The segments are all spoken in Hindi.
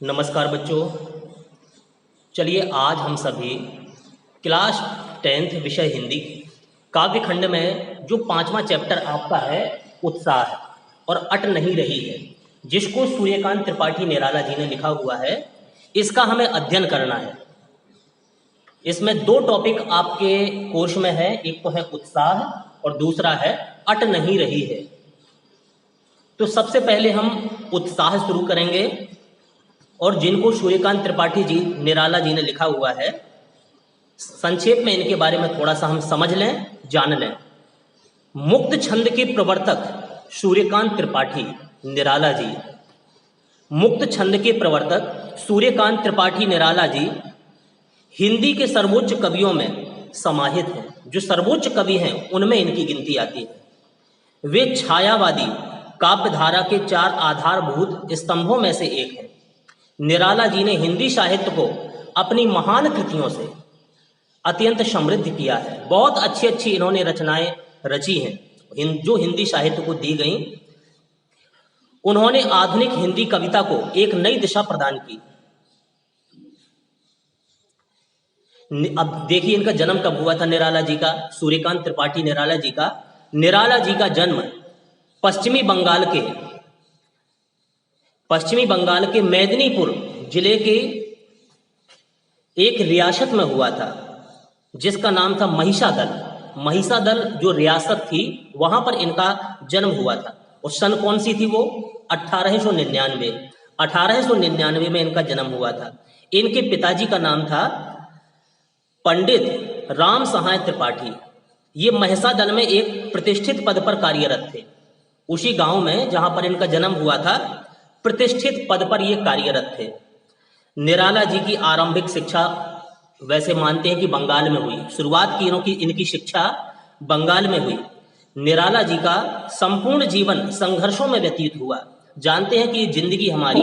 नमस्कार बच्चों। चलिए आज हम सभी क्लास 10th विषय हिंदी काव्य खंड में जो 5वां चैप्टर आपका है उत्साह है और अट नहीं रही है, जिसको सूर्यकांत त्रिपाठी निराला जी ने लिखा हुआ है, इसका हमें अध्ययन करना है। इसमें दो टॉपिक आपके कोर्स में है, एक तो है उत्साह और दूसरा है अट नहीं रही है। तो सबसे पहले हम उत्साह शुरू करेंगे और जिनको सूर्यकांत त्रिपाठी जी निराला जी ने लिखा हुआ है, संक्षेप में इनके बारे में थोड़ा सा हम समझ लें, जान लें। मुक्त छंद के प्रवर्तक सूर्यकांत त्रिपाठी निराला जी, मुक्त छंद के प्रवर्तक सूर्यकांत त्रिपाठी निराला जी हिंदी के सर्वोच्च कवियों में समाहित हैं। जो सर्वोच्च कवि हैं उनमें इनकी गिनती आती है। वे छायावादी काव्यधारा के 4 आधारभूत स्तंभों में से एक हैं। निराला जी ने हिंदी साहित्य को अपनी महान कृतियों से अत्यंत समृद्ध किया है। बहुत अच्छी अच्छी इन्होंने रचनाएं रची हैं जो हिंदी साहित्य को दी गई। उन्होंने आधुनिक हिंदी कविता को एक नई दिशा प्रदान की। अब देखिए इनका जन्म कब हुआ था निराला जी का, सूर्यकांत त्रिपाठी निराला जी का। निराला जी का जन्म पश्चिमी बंगाल के मेदिनीपुर जिले के एक रियासत में हुआ था, जिसका नाम था महिषादल जो रियासत थी, वहां पर इनका जन्म हुआ था। और सन कौन सी थी वो? 1899 में इनका जन्म हुआ था। इनके पिताजी का नाम था पंडित राम सहाय त्रिपाठी। ये महिषादल में एक प्रतिष्ठित पद पर कार्यरत थे। उसी गांव में जहां पर इनका जन्म हुआ था, प्रतिष्ठित पद पर ये कार्यरत थे। निराला जी की आरंभिक शिक्षा वैसे मानते हैं कि बंगाल में हुई। शुरुआत की इनकी शिक्षा बंगाल में हुई। निराला जी का संपूर्ण जीवन संघर्षों में व्यतीत हुआ। जानते हैं कि ये जिंदगी हमारी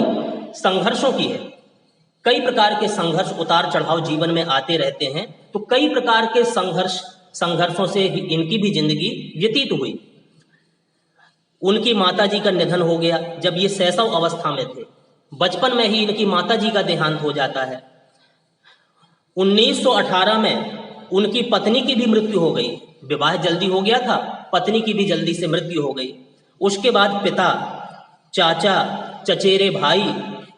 संघर्षों की है। कई प्रकार के संघर्ष, उतार चढ़ाव जीवन में आते रहते हैं। तो कई प्रकार के संघर्षों से इनकी भी जिंदगी व्यतीत हुई। उनकी माताजी का निधन हो गया जब ये शैशव अवस्था में थे। बचपन में ही इनकी माताजी का देहांत हो जाता है। 1918 में उनकी पत्नी की भी मृत्यु हो गई। विवाह जल्दी हो गया था, पत्नी की भी जल्दी से मृत्यु हो गई। उसके बाद पिता, चाचा, चचेरे भाई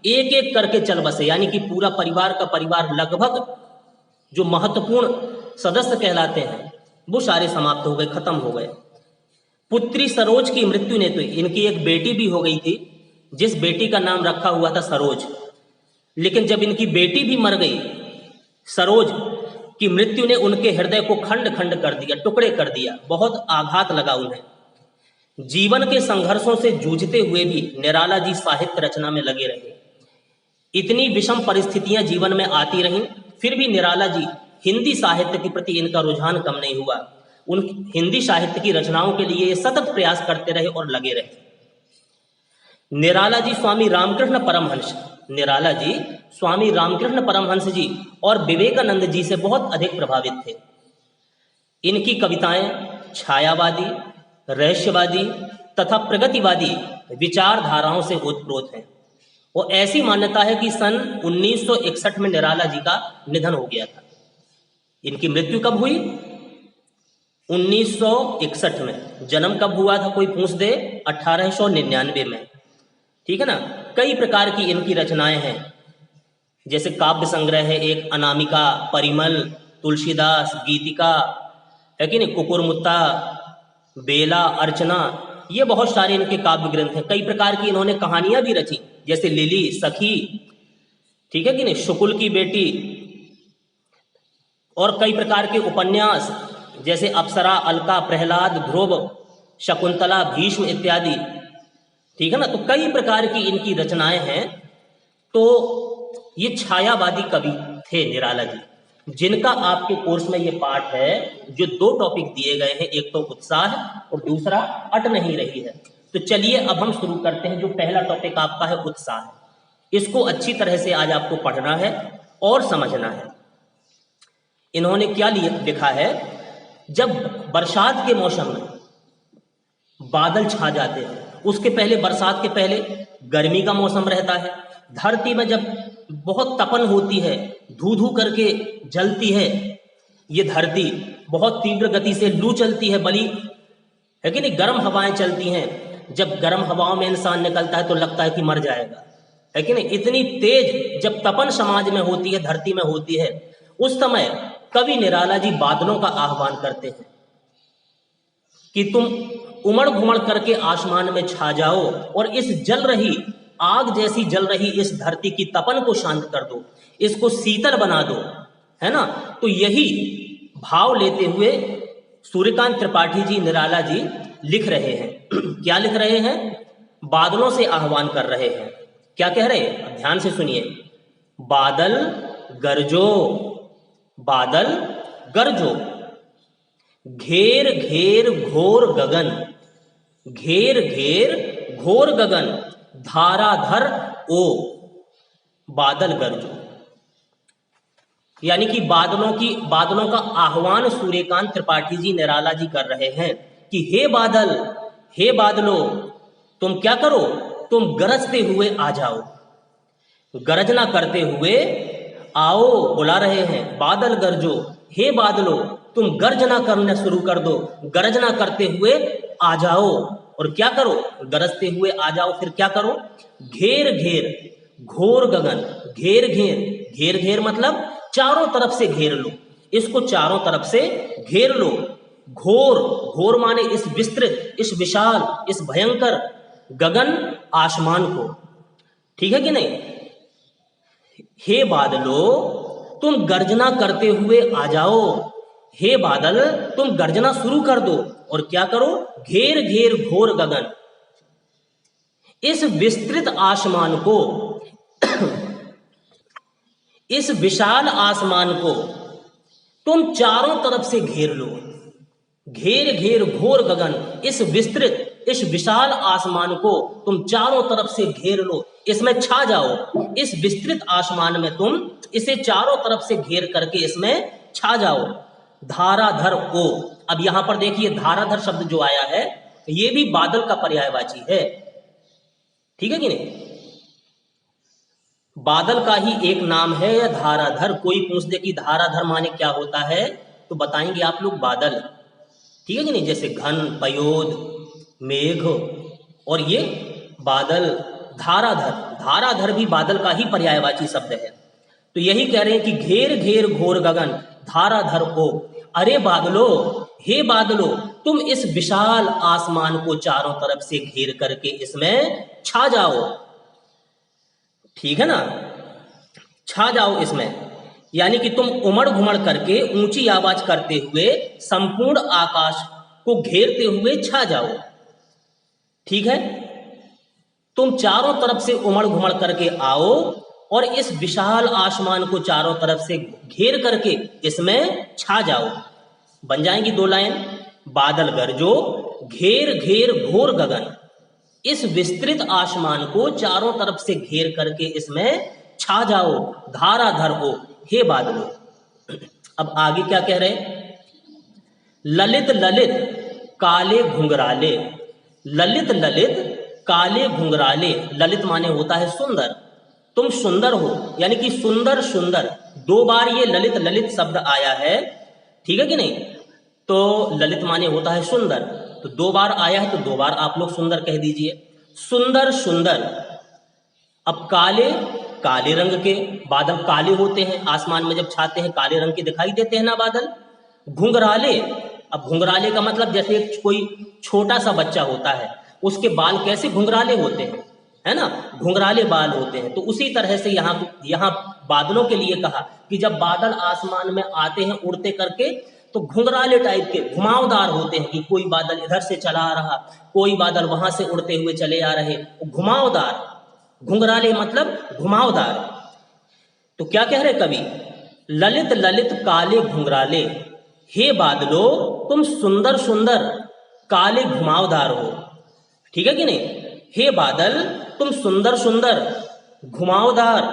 एक एक करके चल बसे, यानी कि पूरा परिवार का परिवार, लगभग जो महत्वपूर्ण सदस्य कहलाते हैं वो सारे समाप्त हो गए, खत्म हो गए। पुत्री सरोज की मृत्यु ने तो इनकी एक बेटी भी हो गई थी, जिस बेटी का नाम रखा हुआ था सरोज। लेकिन जब इनकी बेटी भी मर गई, सरोज की मृत्यु ने उनके हृदय को खंड खंड कर दिया, टुकड़े कर दिया। बहुत आघात लगा उन्हें। जीवन के संघर्षों से जूझते हुए भी निराला जी साहित्य रचना में लगे रहे। इतनी विषम परिस्थितियां जीवन में आती रहीं, फिर भी निराला जी हिंदी साहित्य के प्रति इनका रुझान कम नहीं हुआ। उन हिंदी साहित्य की रचनाओं के लिए सतत प्रयास करते रहे और लगे रहे। निराला जी स्वामी रामकृष्ण परमहंस जी और विवेकानंद जी से बहुत अधिक प्रभावित थे। इनकी कविताएं छायावादी, रहस्यवादी तथा प्रगतिवादी विचारधाराओं से ओतप्रोत हैं। और ऐसी मान्यता है कि सन 1961 में निराला जी का निधन हो गया था। इनकी मृत्यु कब हुई? 1961 में। जन्म कब हुआ था कोई पूछ दे? 1899 में। ठीक है ना। कई प्रकार की इनकी रचनाएं हैं, जैसे काव्य संग्रह है एक, अनामिका, परिमल, तुलसीदास, गीतिका, है कि नहीं, कुकुरमुत्ता, बेला, अर्चना, ये बहुत सारे इनके काव्य ग्रंथ हैं। कई प्रकार की इन्होंने कहानियां भी रची, जैसे लिली, सखी, ठीक है कि नहीं, शुकुल की बेटी, और कई प्रकार के उपन्यास जैसे अप्सरा, अलका, प्रहलाद, ध्रुव, शकुंतला, भीष्म इत्यादि। ठीक है ना। तो कई प्रकार की इनकी रचनाएं हैं। तो ये छायावादी कवि थे निराला जी, जिनका आपके कोर्स में ये पाठ है। जो 2 टॉपिक दिए गए हैं, एक तो उत्साह और दूसरा अट नहीं रही है। तो चलिए अब हम शुरू करते हैं। जो पहला टॉपिक आपका है उत्साह, इसको अच्छी तरह से आज आपको पढ़ना है और समझना है। इन्होंने क्या लिखा है? जब बरसात के मौसम में बादल छा जाते हैं, उसके पहले, बरसात के पहले गर्मी का मौसम रहता है। धरती में जब बहुत तपन होती है, धू धू करके जलती है ये धरती, बहुत तीव्र गति से लू चलती है, बड़ी है कि नहीं, गर्म हवाएं चलती हैं। जब गर्म हवाओं में इंसान निकलता है तो लगता है कि मर जाएगा, है कि नहीं। इतनी तेज जब तपन समाज में होती है, धरती में होती है, उस समय कवि निराला जी बादलों का आह्वान करते हैं कि तुम उमड़ घुमड़ करके आसमान में छा जाओ और इस जल रही, आग जैसी जल रही इस धरती की तपन को शांत कर दो, इसको शीतल बना दो, है ना। तो यही भाव लेते हुए सूर्यकांत त्रिपाठी जी, निराला जी लिख रहे हैं। क्या लिख रहे हैं? बादलों से आह्वान कर रहे हैं। क्या कह रहे हैं? अब ध्यान से सुनिए। बादल गरजो, बादल गरजो, घेर घेर घोर गगन, घेर घेर घोर गगन, धाराधर ओ, बादल गरजो। यानी कि बादलों का आह्वान सूर्यकांत त्रिपाठी जी, निराला जी कर रहे हैं कि हे बादल, हे बादलो, तुम क्या करो, तुम गरजते हुए आ जाओ, गरजना करते हुए आओ, बुला रहे हैं। बादल गरजो, हे बादलो, तुम गर्जना करना शुरू कर दो, गरजना करते हुए आ जाओ। और क्या करो? गरजते हुए आ जाओ। फिर क्या करो? घेर घेर घोर गगन, घेर घेर, घेर घेर मतलब चारों तरफ से घेर लो, इसको चारों तरफ से घेर लो। घोर, घोर माने इस विस्तृत, इस विशाल, इस भयंकर गगन आसमान को, ठीक है कि नहीं। हे बादलो, तुम गर्जना करते हुए आ जाओ, हे बादल, तुम गर्जना शुरू कर दो। और क्या करो? घेर घेर घोर गगन, इस विस्तृत आसमान को, इस विशाल आसमान को तुम चारों तरफ से घेर लो। घेर घेर घोर गगन, इस विस्तृत, इस विशाल आसमान को तुम चारों तरफ से घेर लो, इसमें छा जाओ। इस विस्तृत आसमान में तुम इसे चारों तरफ से घेर करके इसमें छा जाओ। धाराधर ओ, अब यहां पर देखिए धाराधर शब्द जो आया है ये भी बादल का पर्यायवाची है, ठीक है कि नहीं। बादल का ही एक नाम है या धाराधर। कोई पूछ दे कि धाराधर माने क्या होता है तो बताएंगे आप लोग बादल, ठीक है कि नहीं। जैसे घन, पयोद, मेघ और ये बादल। धाराधर, धाराधर भी बादल का ही पर्यायवाची शब्द है। तो यही कह रहे हैं कि घेर घेर घोर गगन, धाराधर हो। अरे बादलो, हे बादलो, तुम इस विशाल आसमान को चारों तरफ से घेर करके इसमें छा जाओ, ठीक है ना, छा जाओ इसमें। यानी कि तुम उमड़ घुमड़ करके ऊंची आवाज करते हुए संपूर्ण आकाश को घेरते हुए छा जाओ, ठीक है। तुम चारों तरफ से उमड़ घुमड़ करके आओ और इस विशाल आसमान को चारों तरफ से घेर करके इसमें छा जाओ। बन जाएंगी दो लाइन। बादल गरजो, घेर घेर घोर गगन, इस विस्तृत आसमान को चारों तरफ से घेर करके इसमें छा जाओ। धाराधर हो, हे बादलो। अब आगे क्या कह रहे? ललित ललित काले घुंघराले, ललित ललित काले घुंघराले। ललित माने होता है सुंदर, तुम सुंदर हो, यानी कि सुंदर सुंदर, दो बार ये ललित ललित शब्द आया है, ठीक है कि नहीं। तो ललित माने होता है सुंदर, तो दो बार आया है तो दो बार आप लोग सुंदर कह दीजिए। सुंदर सुंदर। अब काले, काले रंग के बादल काले होते हैं, आसमान में जब छाते हैं काले रंग के दिखाई देते हैं ना बादल। घुंघराले, अब घुंघराले का मतलब जैसे कोई छोटा सा बच्चा होता है उसके बाल कैसे घुंघराले होते हैं, है ना, घुंघराले बाल होते हैं। तो उसी तरह से यहाँ बादलों के लिए कहा कि जब बादल आसमान में आते हैं उड़ते करके तो घुंघराले टाइप के, घुमावदार होते हैं, कि कोई बादल इधर से चला आ रहा, कोई बादल वहां से उड़ते हुए चले आ रहे, घुमावदार। घुंघराले मतलब घुमावदार। तो क्या कह रहे कवि? ललित ललित काले घुंघराले, हे बादलो तुम सुंदर सुंदर काले घुमावदार हो, ठीक है कि नहीं। हे बादल तुम सुंदर सुंदर घुमावदार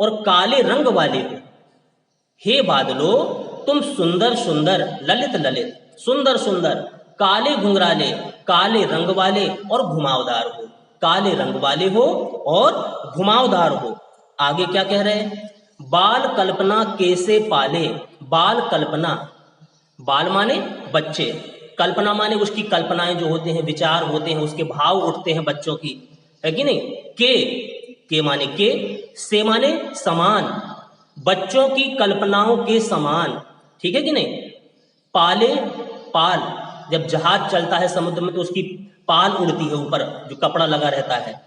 और काले रंग वाले हो। हे बादलो तुम सुंदर सुंदर, ललित ललित, सुंदर सुंदर, काले घुंघराले, काले रंग वाले और घुमावदार हो। काले रंग वाले हो और घुमावदार हो। आगे क्या कह रहे हैं, बाल कल्पना कैसे पाले। बाल कल्पना, बाल माने बच्चे, कल्पना माने उसकी कल्पनाएं जो होते हैं, विचार होते हैं, उसके भाव उठते हैं बच्चों की, है कि नहीं। के माने के, से माने समान, बच्चों की कल्पनाओं के समान, ठीक है कि नहीं। पाले, पाल, जब जहाज चलता है समुद्र में तो उसकी पाल उड़ती है ऊपर, जो कपड़ा लगा रहता है,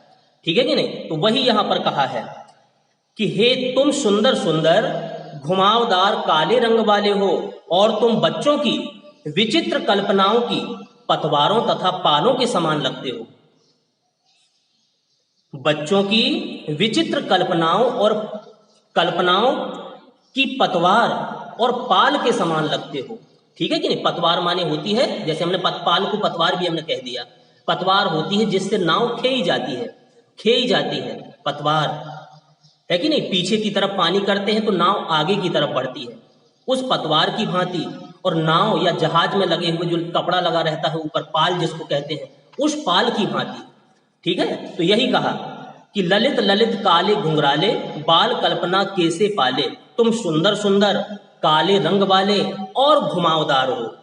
ठीक है कि नहीं। तो वही यहां पर कहा है कि हे तुम सुंदर सुंदर घुमावदार काले रंग वाले हो और तुम बच्चों की विचित्र कल्पनाओं की पतवारों तथा पालों के समान लगते हो। बच्चों की विचित्र कल्पनाओं की पतवार और पाल के समान लगते हो, ठीक है कि नहीं। पतवार माने होती है, जैसे हमने पाल को पतवार भी हमने कह दिया, पतवार होती है जिससे नाव खेई जाती है पतवार, है कि नहीं। पीछे की तरफ पानी करते हैं तो नाव आगे की तरफ बढ़ती है, उस पतवार की भांति। और नाव या जहाज में लगे हुए जो कपड़ा लगा रहता है ऊपर, पाल जिसको कहते हैं, उस पाल की भांति, ठीक है। तो यही कहा कि ललित ललित काले घुंघराले बाल कल्पना कैसे पाले, तुम सुंदर सुंदर काले रंग वाले और घुमावदार हो।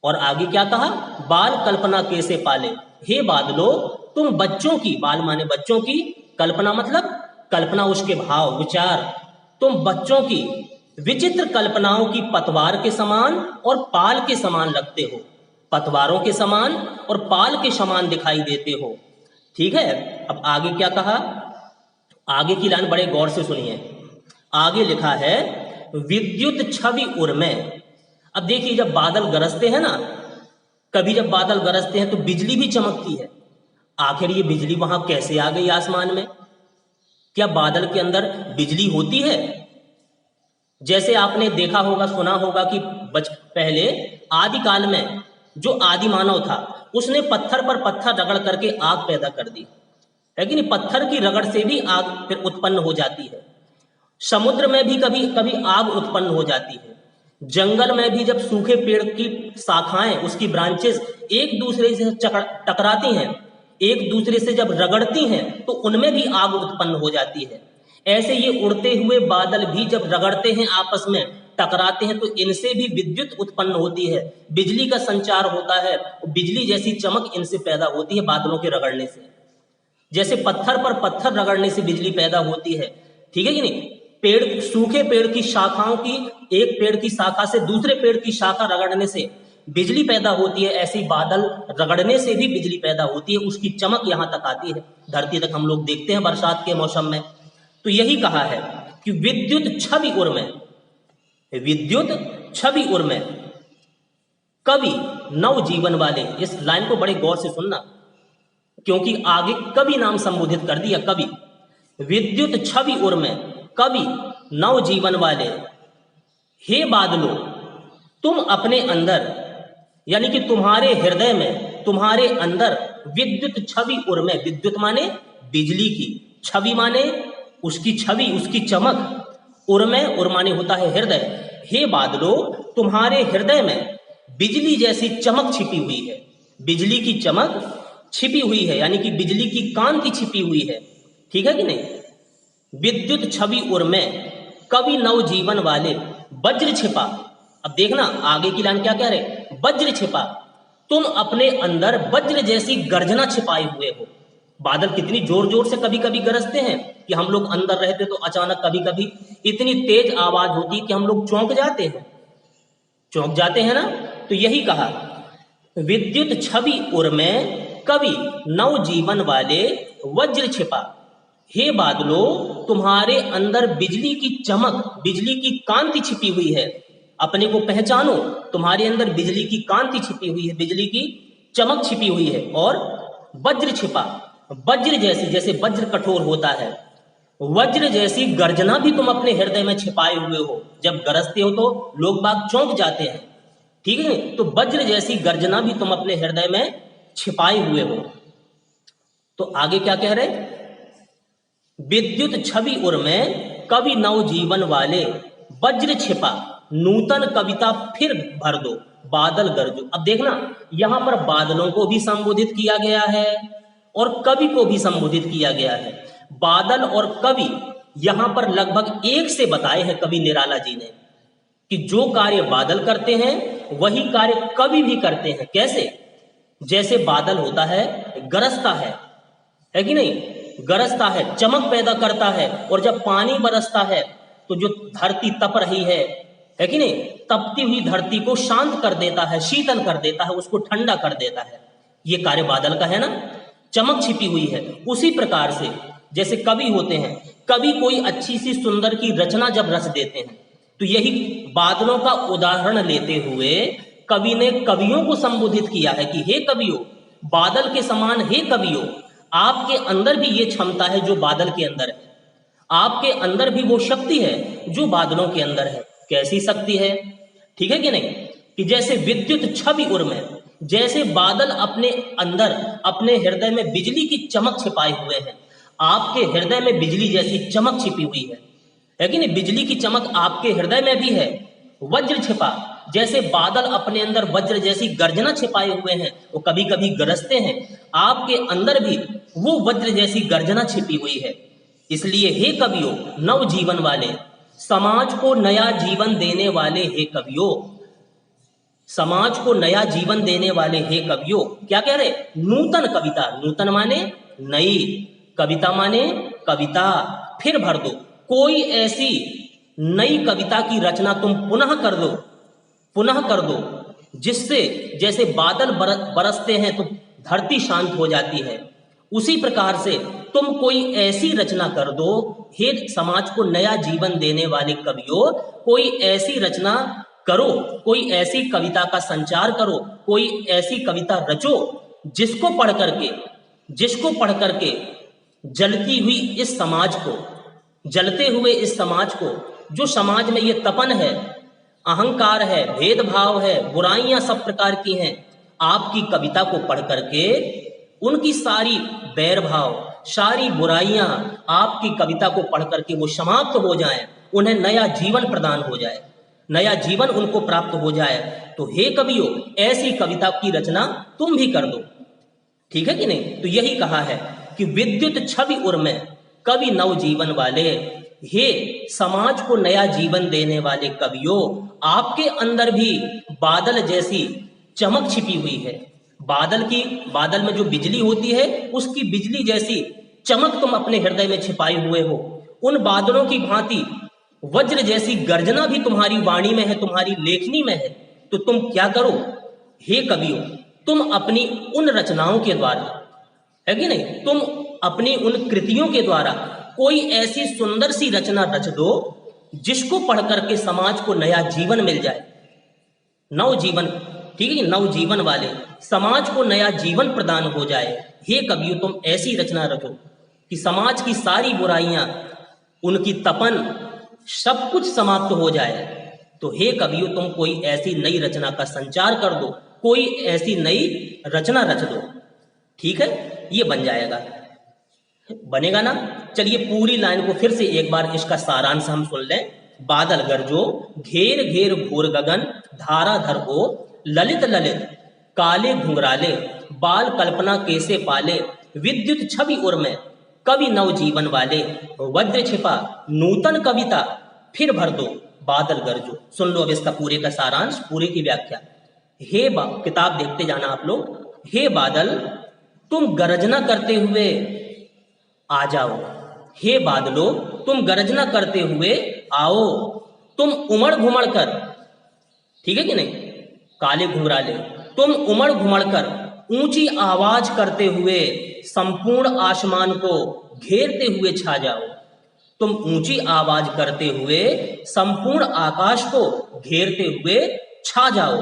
और आगे क्या कहा, बाल कल्पना कैसे पाले, हे बादलो तुम बच्चों की, बाल माने बच्चों की, कल्पना मतलब कल्पना उसके भाव विचार, तुम बच्चों की विचित्र कल्पनाओं की पतवार के समान और पाल के समान लगते हो, पतवारों के समान और पाल के समान दिखाई देते हो, ठीक है। अब आगे क्या कहा, आगे की लाइन बड़े गौर से सुनिए। आगे लिखा है विद्युत छवि उर्मे। अब देखिए जब बादल गरजते हैं ना, कभी जब बादल गरजते हैं तो बिजली भी चमकती है। आखिर ये बिजली वहां कैसे आ गई आसमान में, क्या बादल के अंदर बिजली होती है। जैसे आपने देखा होगा, सुना होगा कि पहले आदि काल में जो आदि मानव था उसने पत्थर पर पत्थर रगड़ करके आग पैदा कर दी, है कि नहीं। पत्थर की रगड़ से भी आग फिर उत्पन्न हो जाती है। समुद्र में भी कभी कभी आग उत्पन्न हो जाती है। जंगल में भी जब सूखे पेड़ की शाखाएं, उसकी ब्रांचेस एक दूसरे से टकराती हैं, एक दूसरे से जब रगड़ती हैं तो उनमें भी आग उत्पन्न हो जाती है। ऐसे ये उड़ते हुए बादल भी जब रगड़ते हैं, आपस में टकराते हैं, तो इनसे भी विद्युत उत्पन्न होती है, बिजली का संचार होता है, बिजली जैसी चमक इनसे पैदा होती है बादलों के रगड़ने से। जैसे पत्थर पर पत्थर रगड़ने से बिजली पैदा होती है, ठीक है कि नहीं। पेड़, सूखे पेड़ की शाखाओं की, एक पेड़ की शाखा से दूसरे पेड़ की शाखा रगड़ने से बिजली पैदा होती है, ऐसी बादल रगड़ने से भी बिजली पैदा होती है, उसकी चमक यहां तक आती है, धरती तक हम लोग देखते हैं बरसात के मौसम में। तो यही कहा है कि विद्युत छवि उर्मे, विद्युत छवि उर्मे कवि नव जीवन वाले। इस लाइन को बड़े गौर से सुनना, क्योंकि आगे कवि नाम संबोधित कर दिया, कवि। विद्युत छवि उर्मे कवि नव जीवन वाले, हे बादलों तुम अपने अंदर, यानी कि तुम्हारे हृदय में, तुम्हारे अंदर विद्युत छवि उर्मे, विद्युत माने बिजली की, छवि माने उसकी छवि, उसकी चमक, उर्मे, उर्माने होता है हृदय। हे बादलों तुम्हारे हृदय में बिजली जैसी चमक छिपी हुई है, बिजली की चमक छिपी हुई है, यानी कि बिजली की कांति छिपी हुई है, ठीक है कि नहीं। विद्युत छवि उर्मे कवि नव जीवन वाले, वज्र छिपा। अब देखना आगे की लाइन क्या कह रहे, वज्र छिपा, तुम अपने अंदर वज्र जैसी गर्जना छिपाए हुए हो। बादल कितनी जोर जोर से कभी कभी गरजते हैं कि हम लोग अंदर रहते तो अचानक कभी कभी इतनी तेज आवाज होती है कि हम लोग चौंक जाते हैं ना। तो यही कहा विद्युत छवि उर्मे कवि नव जीवन वाले, वज्र छिपा, हे बादलों तुम्हारे अंदर बिजली की चमक, बिजली की कांति छिपी हुई है, अपने को पहचानो, तुम्हारे अंदर बिजली की कांति छिपी हुई है, बिजली की चमक छिपी हुई है। और वज्र छिपा, वज्र जैसी, जैसे वज्र कठोर होता है, वज्र जैसी गर्जना भी तुम अपने हृदय में छिपाए हुए हो। जब गरजते हो तो लोग बाग चौंक जाते हैं, ठीक है। तो वज्र जैसी गर्जना भी तुम अपने हृदय में छिपाए हुए हो। तो आगे क्या कह रहे, विद्युत छवि उर्मे कवि नव जीवन वाले, वज्र छिपा, नूतन कविता फिर भर दो, बादल गरजो। अब देखना यहां पर बादलों को भी संबोधित किया गया है और कवि को भी संबोधित किया गया है। बादल और कवि यहां पर लगभग एक से बताए हैं कवि निराला जी ने कि जो कार्य बादल करते हैं वही कार्य कवि भी करते हैं। कैसे? जैसे बादल होता है, गरजता है कि नहीं? गरजता है, चमक पैदा करता है, और जब पानी बरसता है तो जो धरती तप रही है कि नहीं, तपती हुई धरती को शांत कर देता है, शीतल कर देता है, उसको ठंडा कर देता है। ये कार्य बादल का है ना, चमक छिपी हुई है। उसी प्रकार से जैसे कवि होते हैं, कवि कोई अच्छी सी सुंदर की रचना जब रच देते हैं तो यही बादलों का उदाहरण लेते हुए कवि ने कवियों को संबोधित किया है कि हे कवियों, बादल के समान हे कवियों, आपके अंदर भी ये क्षमता है जो बादल के अंदर है, आपके अंदर भी वो शक्ति है जो बादलों के अंदर है। कैसी शक्ति है? ठीक है कि नहीं? कि जैसे विद्युत छवि उर्मे, जैसे बादल अपने अंदर अपने हृदय में बिजली की चमक छिपाए हुए हैं, आपके हृदय में बिजली जैसी चमक छिपी हुई है कि नहीं? बिजली की चमक आपके हृदय में भी है। वज्र छिपा, जैसे बादल अपने अंदर वज्र जैसी गर्जना छिपाए हुए हैं, वो कभी कभी गरजते हैं, आपके अंदर भी वो वज्र जैसी गर्जना छिपी हुई है। इसलिए हे कवियों, नव जीवन वाले, समाज को नया जीवन देने वाले हे कवियों, समाज को नया जीवन देने वाले हे कवियों, क्या कह रहे? नूतन कविता, नूतन माने नई, कविता माने कविता, फिर भर दो। कोई ऐसी नई कविता की रचना तुम पुनः कर दो, पुनः कर दो, जिससे जैसे बादल बरसते हैं तो धरती शांत हो जाती है, उसी प्रकार से तुम कोई ऐसी रचना कर दो हे समाज को नया जीवन देने वाले कवियों, कोई ऐसी रचना करो, कोई ऐसी कविता का संचार करो, कोई ऐसी कविता रचो जिसको पढ़ करके जलती हुई इस समाज को, जलते हुए इस समाज को, जो समाज में ये तपन है, अहंकार है, भेदभाव है, बुराइयां सब प्रकार की हैं, आपकी कविता को पढ़ करके उनकी सारी बैर भाव, सारी बुराइयां आपकी कविता को पढ़ करके वो समाप्त हो जाएं, उन्हें नया जीवन प्रदान हो जाए, नया जीवन उनको प्राप्त हो जाए। तो हे कवियों, ऐसी कविता की रचना तुम भी कर दो। ठीक है कि नहीं? तो यही कहा है कि विद्युत छवि उर्मे, कवि नव जीवन वाले, हे समाज को नया जीवन देने वाले कवियों, आपके अंदर भी बादल जैसी चमक छिपी हुई है। बादल में जो बिजली होती है, उसकी बिजली जैसी चमक तुम अपने हृदय में छिपाए हुए हो। उन बादलों की भांति वज्र जैसी गर्जना भी तुम्हारी वाणी में है, तुम्हारी लेखनी में है। तो तुम क्या करो हे कवियों, तुम अपनी उन रचनाओं के द्वारा, है कि नहीं, तुम अपनी उन कृतियों के द्वारा कोई ऐसी सुंदर सी रचना रच दो जिसको पढ़ करके समाज को नया जीवन मिल जाए, नव जीवन। ठीक है, नव जीवन वाले, समाज को नया जीवन प्रदान हो जाए। हे कवियों, तुम ऐसी रचना रचो कि समाज की सारी बुराइयां, उनकी तपन, सब कुछ समाप्त हो जाए। तो हे कवियों, तुम कोई ऐसी नई रचना का संचार कर दो, कोई ऐसी नई रचना रच दो। ठीक है, ये बन जाएगा, बनेगा ना? चलिए पूरी लाइन को फिर से एक बार इसका सारांश हम सुन लें। बादल गरजो, घेर घेर घोर गगन, धारा धर हो, ललित ललित काले घुंघराले, बाल कल्पना कैसे पाले, विद्युत छवि उर्मे, कवि नव जीवन वाले, वज्र छिपा नूतन कविता, फिर भर दो बादल गरजो। सुन लो अब इसका पूरे का सारांश, पूरे की व्याख्या। किताब देखते जाना आप लोग। हे बादल, तुम गरजना करते हुए आ जाओ। हे बादलों, तुम गरजना करते हुए आओ। तुम उमड़ घुमड़ कर, ठीक है कि नहीं, काले घुंघराले, तुम उमड़ घुमड़ कर ऊंची आवाज करते हुए संपूर्ण आसमान को घेरते हुए छा जाओ। तुम ऊंची आवाज करते हुए संपूर्ण आकाश को घेरते हुए छा जाओ।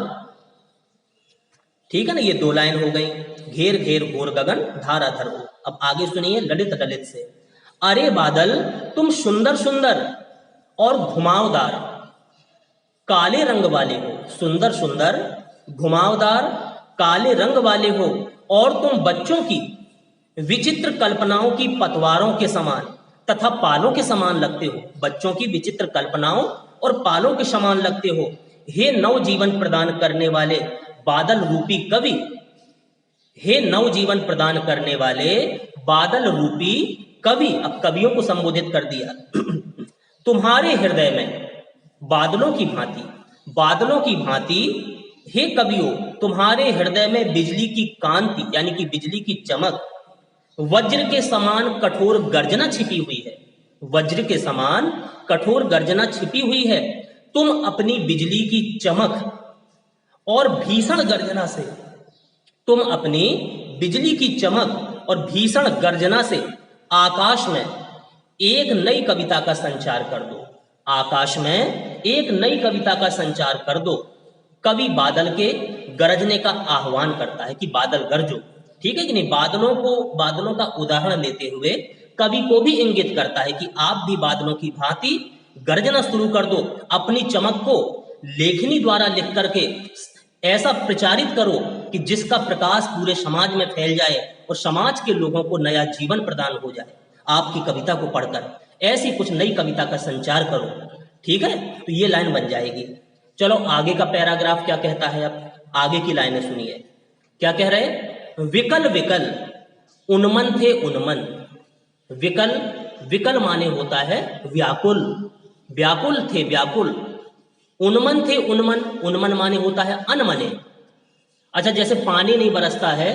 ठीक है ना, ये दो लाइन हो गई। घेर घेर घोर गगन, धारा धर हो। अब आगे सुनिए ललित ललित से। अरे बादल, तुम सुंदर सुंदर और घुमावदार काले रंग वाले हो। सुंदर सुंदर, घुमावदार, काले रंग वाले हो, और तुम बच्चों की विचित्र कल्पनाओं की पतवारों के समान तथा पालों के समान लगते हो। बच्चों की विचित्र कल्पनाओं और पालों के समान लगते हो। हे नव जीवन प्रदान करने वाले बादल रूपी कवि, हे नव जीवन प्रदान करने वाले बादल रूपी कवि, अब कवियों को संबोधित कर दिया, तुम्हारे हृदय में बादलों की भांति, बादलों की भांति हे कवियों, तुम्हारे हृदय में बिजली की कांति यानी कि बिजली की चमक, वज्र के समान कठोर गर्जना छिपी हुई है, वज्र के समान कठोर गर्जना छिपी हुई है। तुम अपनी बिजली की चमक और भीषण गर्जना से, तुम अपनी बिजली की चमक और भीषण गर्जना से आकाश में एक नई कविता का संचार कर दो, आकाश में एक नई कविता का संचार कर दो। कवि बादल के गरजने का आह्वान करता है कि बादल गरजो, ठीक है कि नहीं। बादलों का उदाहरण लेते हुए कवि को भी इंगित करता है कि आप भी बादलों की भांति गर्जना शुरू कर दो, अपनी चमक को लेखनी द्वारा लिख करके ऐसा प्रचारित करो कि जिसका प्रकाश पूरे समाज में फैल जाए और समाज के लोगों को नया जीवन प्रदान हो जाए। आपकी कविता को पढ़कर ऐसी कुछ नई कविता का संचार करो, ठीक है। तो ये लाइन बन जाएगी। चलो आगे का पैराग्राफ क्या कहता है, अब आगे की लाइनें सुनिए। क्या कह रहे हैं, विकल विकल उन्मन थे उन्मन। विकल, विकल माने होता है व्याकुल, व्याकुल थे व्याकुल। उन्मन थे उन्मन, उन्मन माने होता है अनमने। अच्छा, जैसे पानी नहीं बरसता है,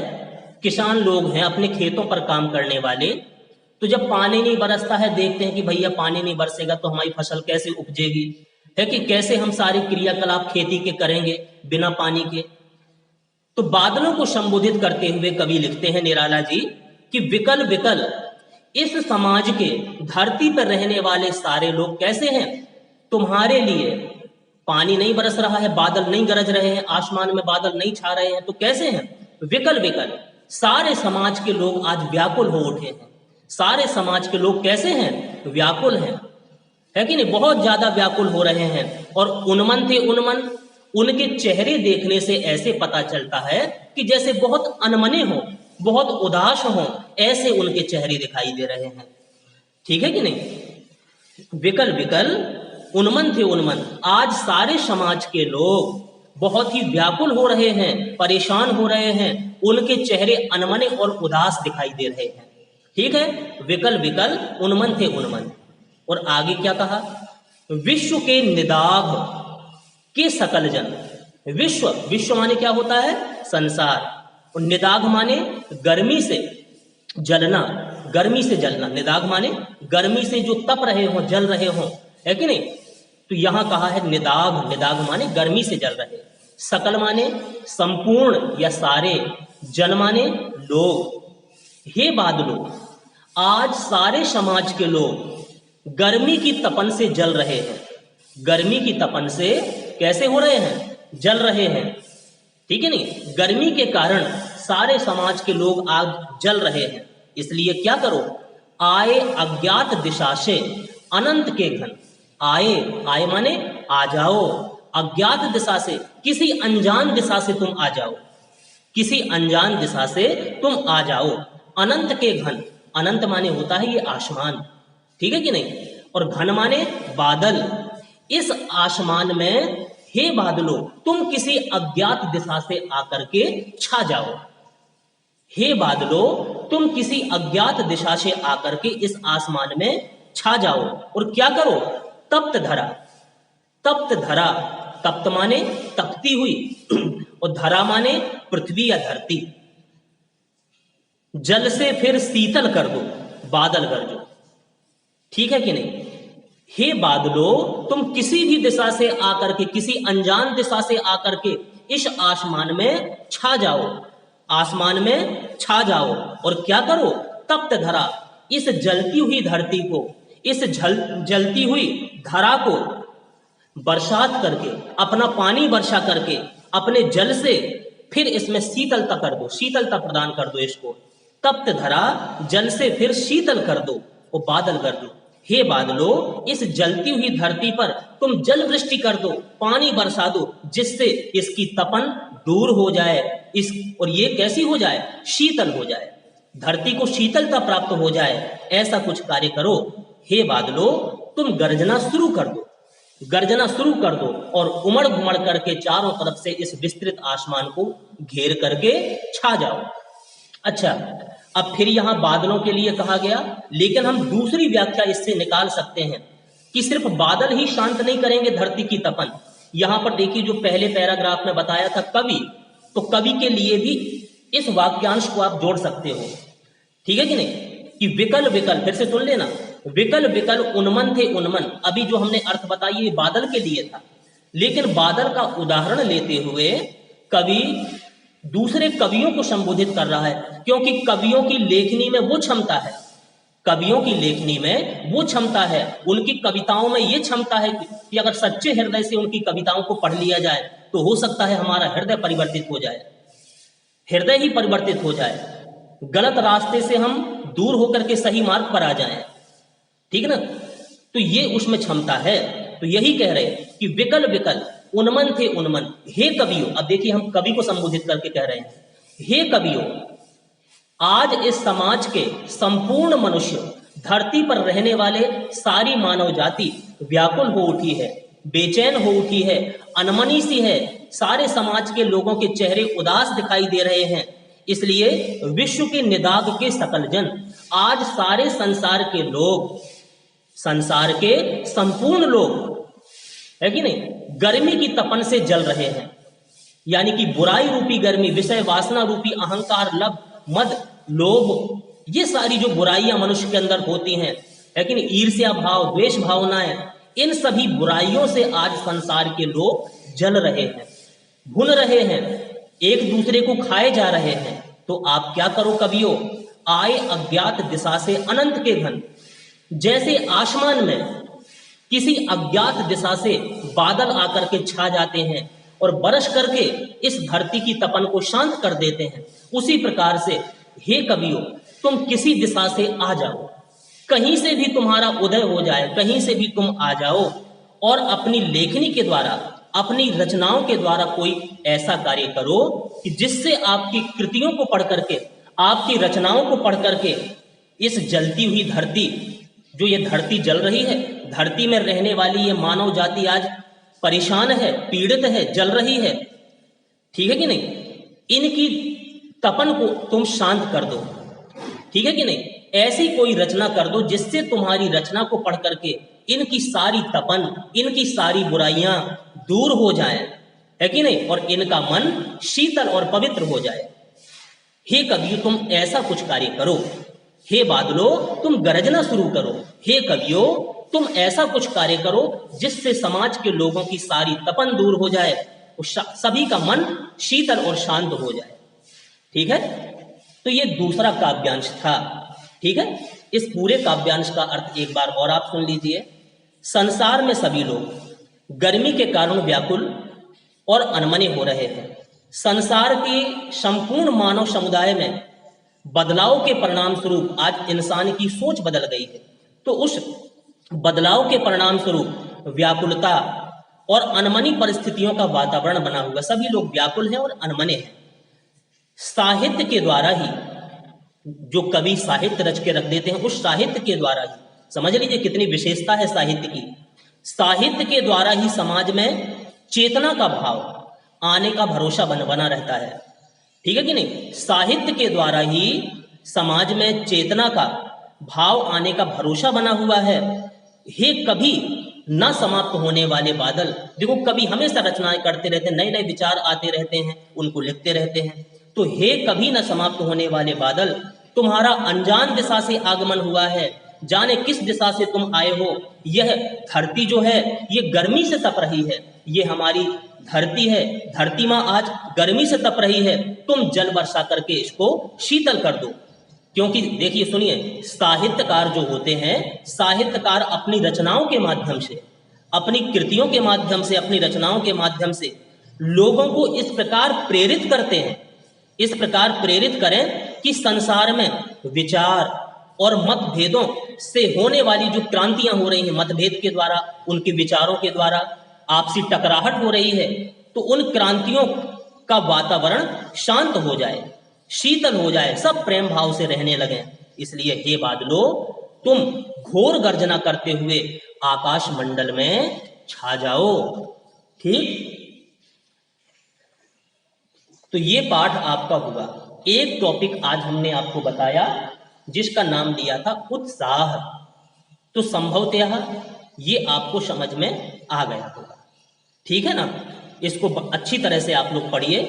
किसान लोग हैं अपने खेतों पर काम करने वाले, तो जब पानी नहीं बरसता है देखते हैं कि भैया पानी नहीं बरसेगा तो हमारी फसल कैसे उपजेगी, है कि कैसे हम सारी क्रियाकलाप खेती के करेंगे बिना पानी के। तो बादलों को संबोधित करते हुए कवि लिखते हैं निराला जी कि विकल विकल इस समाज के धरती पर रहने वाले सारे लोग कैसे हैं, तुम्हारे लिए पानी नहीं बरस रहा है, बादल नहीं गरज रहे हैं, आसमान में बादल नहीं छा रहे हैं, तो कैसे हैं, विकल विकल। सारे समाज के लोग आज व्याकुल हो उठे हैं, सारे समाज के लोग कैसे हैं, व्याकुल हैं, है कि नहीं, बहुत ज्यादा व्याकुल हो रहे हैं। और उन्मन थे उन्मन, उनके चेहरे देखने से ऐसे पता चलता है कि जैसे बहुत अनमने हो, बहुत उदास हो, ऐसे उनके चेहरे दिखाई दे रहे हैं, ठीक है कि नहीं। विकल विकल उन्मन थे उन्मन, आज सारे समाज के लोग बहुत ही व्याकुल हो रहे हैं, परेशान हो रहे हैं, उनके चेहरे अनमने और उदास दिखाई दे रहे हैं, ठीक है। विकल विकल उन्मन थे उन्मन। और आगे क्या कहा, विश्व के निदाघ के सकल जन। विश्व, विश्व माने क्या होता है, संसार, और निदाघ माने गर्मी से जलना, गर्मी से जलना। निदाघ माने गर्मी से जो तप रहे हो, जल रहे हो, है कि नहीं। तो यहां कहा है निदाघ, निदाघ माने गर्मी से जल रहे। सकल माने संपूर्ण या सारे, जन माने लोग। हे बादलों, आज सारे समाज के लोग गर्मी की तपन से जल रहे हैं, गर्मी की तपन से कैसे हो रहे हैं, जल रहे हैं, ठीक है नहीं। गर्मी के कारण सारे समाज के लोग आज जल रहे हैं, इसलिए क्या करो, आए अज्ञात दिशा से अनंत के घन। आए, आए माने आ जाओ, अज्ञात दिशा से, किसी अनजान दिशा से तुम आ जाओ, किसी अनजान दिशा से तुम आ जाओ। अनंत के घन, अनंत माने होता है ये आसमान, ठीक है कि नहीं। और घन माने बादल। इस आसमान में हे बादलों, तुम किसी अज्ञात दिशा से आकर के छा जाओ। हे बादलों, तुम किसी अज्ञात दिशा से आकर के इस आसमान में छा जाओ। और क्या करो, तप्त धरा, तप्त धरा, तप्त माने तपती हुई, और धरा माने पृथ्वी या धरती। जल से फिर शीतल कर दो, बादल गरजो, ठीक है कि नहीं। हे बादलों, तुम किसी भी दिशा से आकर के, किसी अनजान दिशा से आकर के इस आसमान में छा जाओ, आसमान में छा जाओ। और क्या करो, तप्त धरा, इस जलती हुई धरती को, इस जलती हुई धरा को बरसात करके, अपना पानी वर्षा करके, अपने जल से फिर इसमें शीतलता कर दो, शीतलता प्रदान कर दो इसको। तप्त धरा, जल से फिर शीतल कर दो और बादल कर दो। हे बादलों, इस जलती हुई धरती पर तुम जल वृष्टि कर दो, पानी बरसा दो, जिससे इसकी तपन दूर हो जाए, इस और ये कैसी हो जाए, शीतल हो जाए, धरती को शीतलता प्राप्त हो जाए। ऐसा कुछ कार्य करो। हे बादलों, तुम गर्जना शुरू कर दो, गर्जना शुरू कर दो, और उमड़ घुमड़ करके चारों तरफ से इस विस्तृत आसमान को घेर करके छा जाओ। अच्छा, अब फिर यहां बादलों के लिए कहा गया, लेकिन हम दूसरी व्याख्या इससे निकाल सकते हैं कि सिर्फ बादल ही शांत नहीं करेंगे धरती की तपन। यहां पर देखिए, जो पहले पैराग्राफ में बताया था कवि, तो कवि के लिए भी इस वाक्यांश को आप जोड़ सकते हो, ठीक है कि नहीं, कि विकल विकल, फिर से सुन लेना, विकल विकल उन्मन थे उन्मन। अभी जो हमने अर्थ बताई ये बादल के लिए था, लेकिन बादल का उदाहरण लेते हुए कवि दूसरे कवियों को संबोधित कर रहा है, क्योंकि कवियों की लेखनी में वो क्षमता है, कवियों की लेखनी में वो क्षमता है, उनकी कविताओं में ये क्षमता है कि अगर सच्चे हृदय से उनकी कविताओं को पढ़ लिया जाए तो हो सकता है हमारा हृदय परिवर्तित हो जाए, हृदय ही परिवर्तित हो जाए, गलत रास्ते से हम दूर होकर के सही मार्ग पर आ जाएं, ठीक ना। तो ये उसमें क्षमता है। तो यही कह रहे हैं कि विकल विकल उन्मन थे उन्मन, हे कवियों। अब देखिए, हम कवि को संबोधित करके कह रहे हैं, हे कवियों, आज इस समाज के संपूर्ण मनुष्य, धरती पर रहने वाले सारी मानव जाति व्याकुल हो उठी है, बेचैन हो उठी है, अनमनी सी है, सारे समाज के लोगों के चेहरे उदास दिखाई दे रहे हैं। इसलिए विश्व के निदाग के सकल जन, आज सारे संसार के लोग, संसार के संपूर्ण लोग, है कि नहीं, गर्मी की तपन से जल रहे हैं। यानी कि बुराई रूपी गर्मी, विषय वासना रूपी अहंकार, लब, मद, लोभ, ये सारी जो बुराइयां मनुष्य के अंदर होती हैं, है कि नहीं, ईर्ष्या भाव, द्वेष भावनाएं, इन सभी बुराइयों से आज संसार के लोग जल रहे हैं, भुन रहे हैं, एक दूसरे को खाए जा रहे हैं। तो आप क्या करो कवियों, आए अज्ञात दिशा से अनंत के घन, जैसे आसमान में किसी अज्ञात दिशा से बादल आकर के छा जाते हैं और बरस करके इस धरती की तपन को शांत कर देते हैं, उसी प्रकार से हे कवियों, तुम किसी दिशा से आ जाओ, कहीं से भी तुम्हारा उदय हो जाए, कहीं से भी तुम आ जाओ और अपनी लेखनी के द्वारा, अपनी रचनाओं के द्वारा कोई ऐसा कार्य करो कि जिससे आपकी कृतियों को पढ़ करके, आपकी रचनाओं को पढ़ करके इस जलती हुई धरती, जो ये धरती जल रही है, धरती में रहने वाली ये मानव जाति आज परेशान है, पीड़ित है, जल रही है, ठीक है कि नहीं, इनकी तपन को तुम शांत कर दो, ठीक है कि नहीं। ऐसी कोई रचना कर दो जिससे तुम्हारी रचना को पढ़ करके इनकी सारी तपन, इनकी सारी बुराइयां दूर हो जाएं, है कि नहीं, और इनका मन शीतल और पवित्र हो जाए। हे कवियों, तुम ऐसा कुछ कार्य करो, हे बादलों तुम गरजना शुरू करो, हे कवियों तुम ऐसा कुछ कार्य करो जिससे समाज के लोगों की सारी तपन दूर हो जाए, सभी का मन शीतल और शांत हो जाए, ठीक है। तो ये दूसरा काव्यांश था, ठीक है। इस पूरे काव्यांश का अर्थ एक बार और आप सुन लीजिए। संसार में सभी लोग गर्मी के कारण व्याकुल और अनमने हो रहे हैं। संसार की संपूर्ण मानव समुदाय में बदलाव के परिणाम स्वरूप आज इंसान की सोच बदल गई है। तो उस बदलाव के परिणाम स्वरूप व्याकुलता और अनमनी परिस्थितियों का वातावरण बना हुआ, सभी लोग व्याकुल हैं और अनमने हैं। साहित्य के द्वारा ही, जो कवि साहित्य रच के रख देते हैं, उस साहित्य के द्वारा ही, समझ लीजिए कितनी विशेषता है साहित्य की, साहित्य के द्वारा ही समाज में चेतना का भाव आने का भरोसा बना रहता है, ठीक है कि नहीं। साहित्य के द्वारा ही समाज में चेतना का भाव आने का भरोसा बना हुआ है। हे कभी न समाप्त होने वाले बादल, देखो कवि हमेशा रचनाएं करते रहते हैं, नए नए विचार आते रहते हैं, उनको लिखते रहते हैं। तो हे कभी न समाप्त होने वाले बादल, तुम्हारा अनजान दिशा से आगमन हुआ है, जाने किस दिशा से तुम आए हो। यह धरती जो है ये गर्मी से तप रही है, ये हमारी धरती है, धरती माँ आज गर्मी से तप रही है, तुम जल वर्षा करके इसको शीतल कर दो। क्योंकि देखिए सुनिए, साहित्यकार जो होते हैं, साहित्यकार अपनी रचनाओं के माध्यम से, अपनी कृतियों के माध्यम से, अपनी रचनाओं के माध्यम से लोगों को इस प्रकार प्रेरित करते हैं, इस प्रकार प्रेरित करें कि संसार में विचार और मतभेदों से होने वाली जो क्रांतियां हो रही हैं, मतभेद के द्वारा, उनके विचारों के द्वारा आपसी टकराहट हो रही है, तो उन क्रांतियों का वातावरण शांत हो जाए, शीतल हो जाए, सब प्रेम भाव से रहने लगे। इसलिए हे बादलों, तुम घोर गर्जना करते हुए आकाश मंडल में छा जाओ, ठीक। तो ये पाठ आपका हुआ। एक टॉपिक आज हमने आपको बताया जिसका नाम दिया था उत्साह। तो संभवतः ये आपको समझ में आ गया होगा, ठीक है ना। इसको अच्छी तरह से आप लोग पढ़िए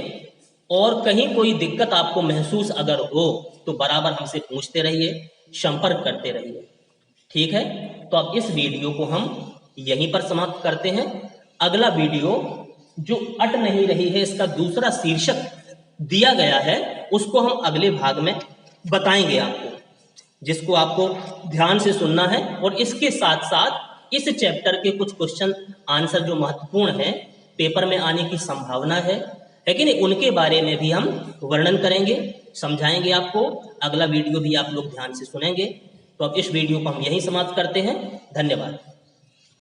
और कहीं कोई दिक्कत आपको महसूस अगर हो तो बराबर हमसे पूछते रहिए, संपर्क करते रहिए, ठीक है। तो अब इस वीडियो को हम यहीं पर समाप्त करते हैं। अगला वीडियो जो अट नहीं रही है, इसका दूसरा शीर्षक दिया गया है, उसको हम अगले भाग में बताएंगे आपको, जिसको आपको ध्यान से सुनना है। और इसके साथ साथ इस चैप्टर के कुछ क्वेश्चन आंसर जो महत्वपूर्ण हैं, पेपर में आने की संभावना है कि नहीं, उनके बारे में भी हम वर्णन करेंगे, समझाएंगे आपको। अगला वीडियो भी आप लोग ध्यान से सुनेंगे। तो अब इस वीडियो को हम यहीं समाप्त करते हैं। धन्यवाद।